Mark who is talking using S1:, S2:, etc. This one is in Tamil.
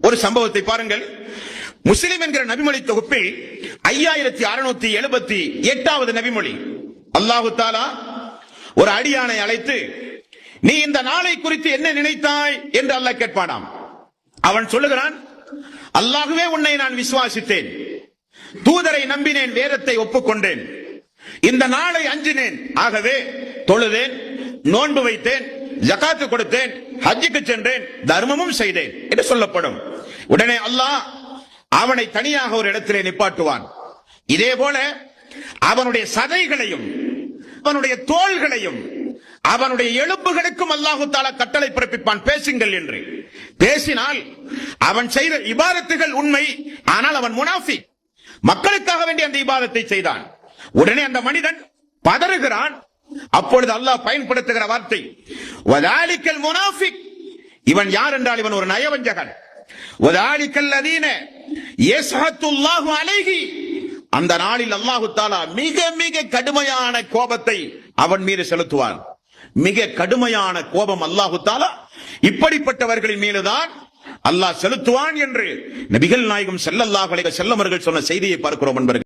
S1: ஒரு சம்பவத்தை பாருங்கள். முஸ்லிம் என்கிற நபிமொழி தொகுப்பில் 5678வது நபிமொழி. அல்லாஹு தஆலா ஒரு அடியானை அழைத்து, நீ இந்த நாளை குறித்து என்ன நினைத்தாய் என்று அல்லாஹ் கேட்பானாம். அவன் சொல்லுகிறான், அல்லாஹ்வே உன்னை நான் விசுவாசித்தேன், தூதரை நம்பினேன், வேதத்தை ஒப்புக்கொண்டேன், இந்த நாளை அஞ்சினேன், ஆகவே தொழுதேன், நோன்பு வைத்தேன், ஜகாத்து கொடுத்தேன், ஹஜ்ஜுக்கு சென்றேன், தர்மமும் செய்தேன் என்று சொல்லப்படும். உடனே அல்லாஹ் அவனை தனியாக ஒரு இடத்திலே நிப்பாட்டுவான். இதே போல அவனுடைய சதைகளையும் அவனுடைய தோள்களையும் அவனுடைய எலும்புகளுக்கும் அல்லாஹு தஆலா கட்டளை பிறப்பிப்பான், பேசுங்கள் என்று. பேசினால் அவன் செய்த இபாதத்துகள் உண்மை, ஆனால் அவன் முனாஃபிக், மக்களுக்காக வேண்டி அந்த இபாதத்தை செய்தான். உடனே அந்த மனிதன் பதறுகிறான். அப்பொழுது அல்லாஹ் பயன்படுத்துகிற வார்த்தை வதாலிக்கல் முனாஃபிக். இவன் யார் என்றால் இவன் ஒரு நயவஞ்சகன். வதாலிக்கல் லதீன யஸ்ஹத்துல்லாஹு அலைஹி. அந்த நாளில் அல்லாஹு தஆலா மிக மிக கடுமையான கோபத்தை அவன் மீது செலுத்துவான். மிக கடுமையான கோபம் அல்லாஹு தஆலா இப்படிப்பட்டவர்களின் மீதுதான் அல்லாஹ் செலுத்துவான் என்று நபிகள் நாயகம் ஸல்லல்லாஹு அலைஹி வஸல்லம் அவர்கள் சொன்ன செய்தியை பார்க்கிறோம் என்பர்கள்.